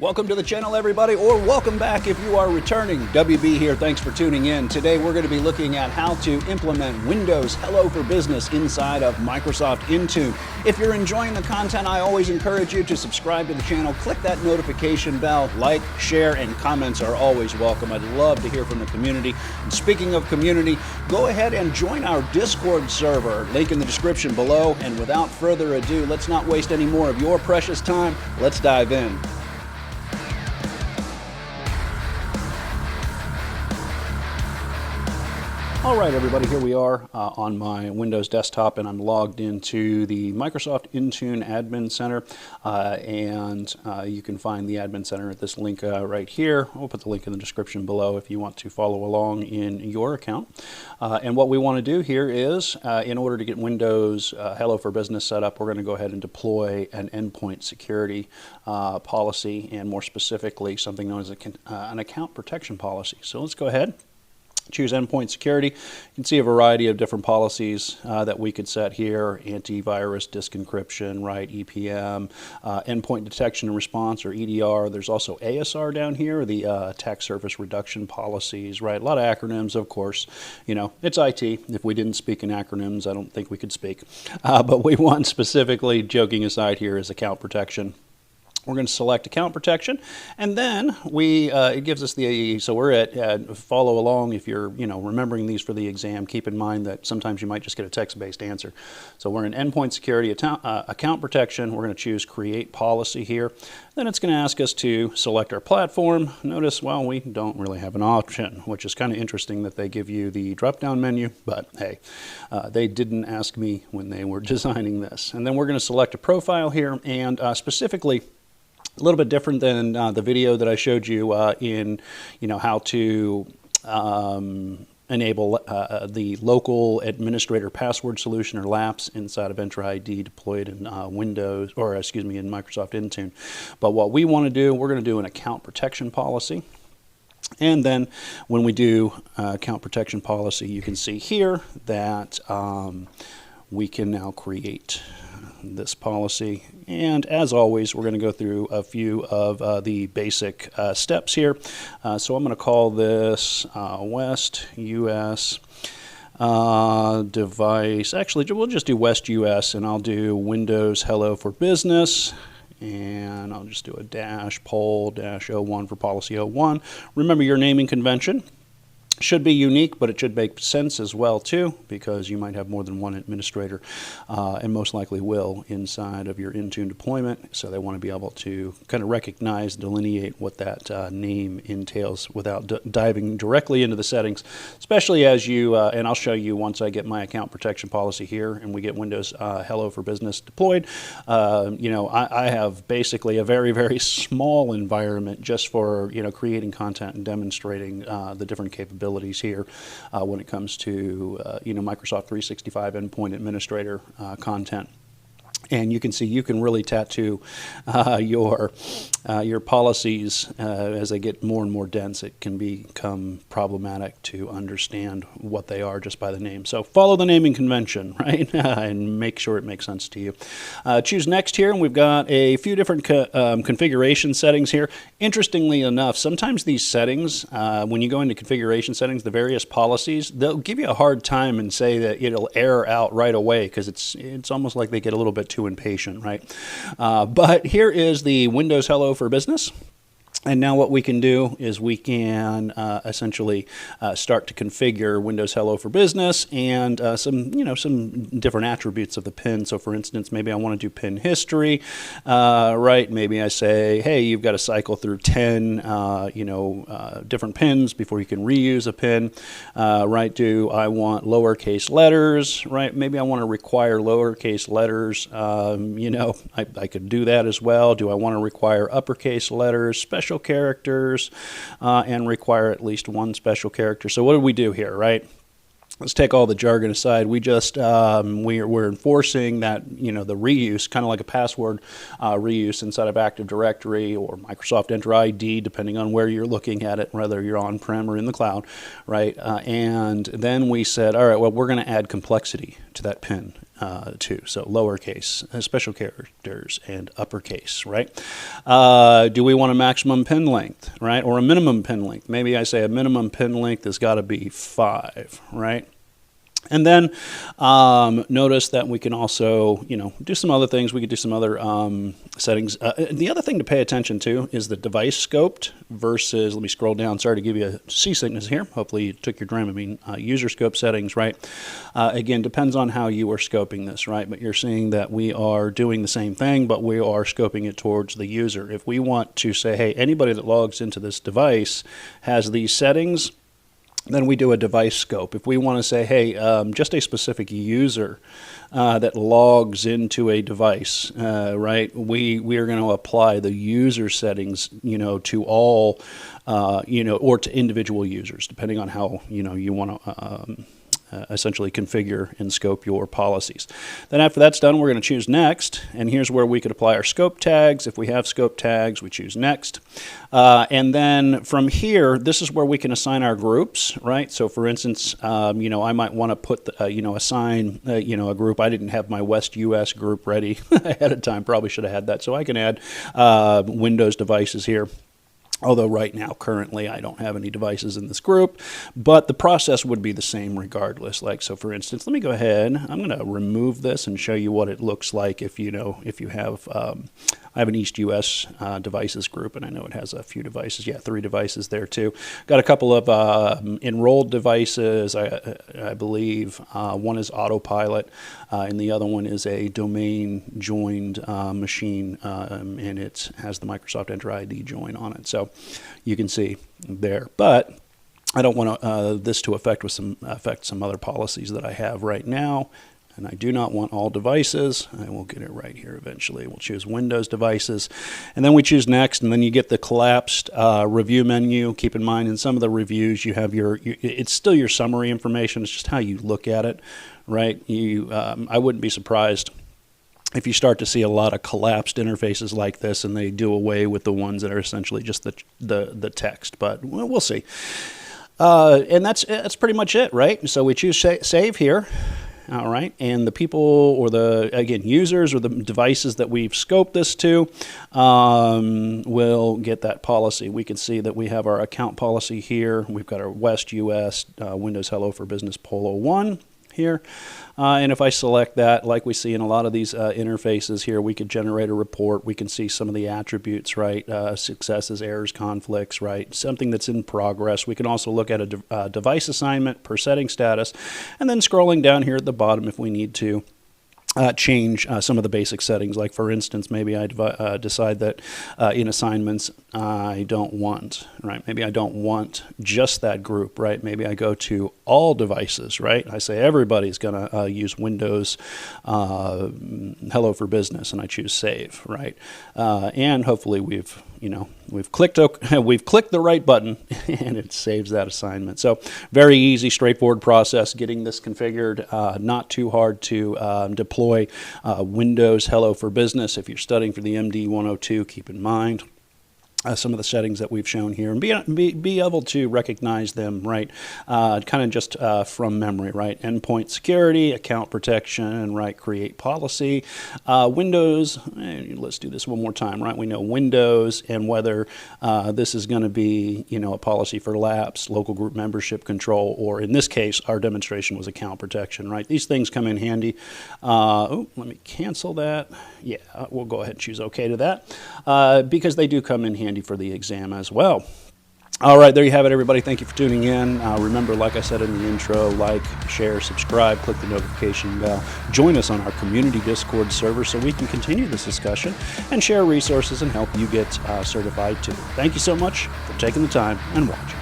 Welcome to the channel, everybody, or welcome back if you are returning. WB here, thanks for tuning in. Today we're going to be looking at how to implement Windows Hello for Business inside of Microsoft Intune. If you're enjoying the content, I always encourage you to subscribe to the channel, click that notification bell, like, share, and comments are always welcome. I'd love to hear from the community. And speaking of community, go ahead and join our Discord server, link in the description below. And without further ado, let's not waste any more of your precious time. Let's dive in. All right, everybody, here we are on my Windows desktop, and I'm logged into the Microsoft Intune Admin Center, and you can find the Admin Center at this link right here. I'll put the link in the description below if you want to follow along in your account. And what we want to do here is, in order to get Windows Hello for Business set up, we're going to go ahead and deploy an endpoint security policy, and more specifically, something known as an account protection policy. So let's go ahead. Choose endpoint security. You can see a variety of different policies that we could set here: antivirus, disk encryption, right, EPM, endpoint detection and response, or EDR. There's also ASR down here, the attack surface reduction policies, right? A lot of acronyms, of course. You know, it's IT. If we didn't speak in acronyms, I don't think we could speak. But we want specifically, joking aside here, is account protection. We're going to select account protection, and then it gives us so we're at follow along. If you're remembering these for the exam, keep in mind that sometimes you might just get a text-based answer. So we're in endpoint security, account protection. We're going to choose create policy here. Then it's going to ask us to select our platform. Notice, well, we don't really have an option, which is kind of interesting that they give you the drop-down menu, but hey, they didn't ask me when they were designing this. And then we're going to select a profile here, and specifically, a little bit different than the video that I showed you in, how to enable the local administrator password solution, or LAPS, inside of Entra ID deployed in Windows, or excuse me, in Microsoft Intune. But what we want to do, we're going to do an account protection policy. And then when we do account protection policy, you can see here that we can now create this policy. And as always, we're going to go through a few of the basic steps here. So I'm going to call this West US device. Actually, we'll just do West US, and I'll do Windows Hello for Business. And I'll just do a -poll-01 for policy 01. Remember your naming convention. Should be unique, but it should make sense as well too, because you might have more than one administrator, and most likely will, inside of your Intune deployment. So they want to be able to kind of recognize, delineate what that name entails without diving directly into the settings, especially as you, and I'll show you once I get my account protection policy here and we get Windows Hello for Business deployed. I have basically a very, very small environment just for, creating content and demonstrating the different capabilities here when it comes to Microsoft 365 endpoint administrator content. And you can see you can really tattoo your policies as they get more and more dense. It can become problematic to understand what they are just by the name. So follow the naming convention, right? And make sure it makes sense to you. Choose next here, and we've got a few different configuration settings here. Interestingly enough, sometimes these settings, when you go into configuration settings, the various policies, they'll give you a hard time and say that it'll error out right away, because it's almost like they get a little bit too impatient, right? But here is the Windows Hello for Business. And now what we can do is we can essentially start to configure Windows Hello for Business and some different attributes of the PIN. So for instance, maybe I want to do PIN history, right? Maybe I say, hey, you've got to cycle through 10, different PINs before you can reuse a PIN, right? Do I want lowercase letters, right? Maybe I want to require lowercase letters. I could do that as well. Do I want to require uppercase letters, special characters, and require at least one special character? So what do we do here, right? Let's take all the jargon aside. We just we're enforcing that the reuse, kind of like a password reuse inside of Active Directory or Microsoft Entra ID, depending on where you're looking at it, whether you're on-prem or in the cloud, right? And then we said, all right, well, we're going to add complexity to that PIN. too. So lowercase, special characters, and uppercase, right? Do we want a maximum pin length, right? Or a minimum pin length? Maybe I say a minimum pin length has got to be 5, right? And then notice that we can also, do some other things. We could do some other settings. The other thing to pay attention to is the device scoped versus, let me scroll down. Sorry to give you a seasickness here. Hopefully you took your Dramamine. User scope settings, right? Again, depends on how you are scoping this, right? But you're seeing that we are doing the same thing, but we are scoping it towards the user. If we want to say, hey, anybody that logs into this device has these settings, then we do a device scope. If we want to say, hey, just a specific user that logs into a device, right, we are going to apply the user settings, to all, or to individual users, depending on how, you want to essentially configure and scope your policies. Then after that's done, we're going to choose next, and here's where we could apply our scope tags. If we have scope tags, we choose next. And then from here, this is where we can assign our groups, right? So for instance, I might want to put, assign, a group. I didn't have my West US group ready ahead of time. Probably should have had that. So I can add Windows devices here. Although right now, currently, I don't have any devices in this group, but the process would be the same regardless. Like, so for instance, let me go ahead, I'm going to remove this and show you what it looks like if you have, I have an East US devices group, and I know it has a few devices. Yeah, 3 devices there too. Got a couple of enrolled devices, I believe. One is autopilot, and the other one is a domain joined machine, and it has the Microsoft Enter ID join on it. So you can see there, but I don't want this to affect some other policies that I have right now. And I do not want all devices. I will get it right here eventually. We'll choose Windows devices. And then we choose next, and then you get the collapsed review menu. Keep in mind, in some of the reviews, you have it's still your summary information. It's just how you look at it, right? I wouldn't be surprised if you start to see a lot of collapsed interfaces like this, and they do away with the ones that are essentially just the text. But we'll see. And that's pretty much it, right? So we choose save here. All right, and the people or users or the devices that we've scoped this to will get that policy. We can see that we have our account policy here. We've got our West US Windows Hello for Business Polo 1 here. And if I select that, like we see in a lot of these interfaces here, we could generate a report. We can see some of the attributes, right? Successes, errors, conflicts, right? Something that's in progress. We can also look at a device assignment per setting status, and then scrolling down here at the bottom if we need to. Change some of the basic settings. Like for instance, maybe I decide that in assignments I don't want, right? Maybe I don't want just that group, right? Maybe I go to all devices, right? I say everybody's going to use Windows Hello for Business, and I choose Save, right? And hopefully we've clicked the right button and it saves that assignment. So very easy, straightforward process getting this configured. Not too hard to deploy Windows Hello for Business. If you're studying for the MD 102, keep in mind some of the settings that we've shown here, and be able to recognize them, right? Kind of just from memory, right? Endpoint security, account protection, right? Create policy. Windows, let's do this one more time, right? We know Windows and whether this is going to be, a policy for lapse, local group membership control, or in this case, our demonstration was account protection, right? These things come in handy. Let me cancel that. Yeah, we'll go ahead and choose OK to that because they do come in handy for the exam as well. All right, there you have it, everybody. Thank you for tuning in. Remember, like I said in the intro, like, share, subscribe, click the notification bell. Join us on our community Discord server so we can continue this discussion and share resources and help you get certified too. Thank you so much for taking the time and watching.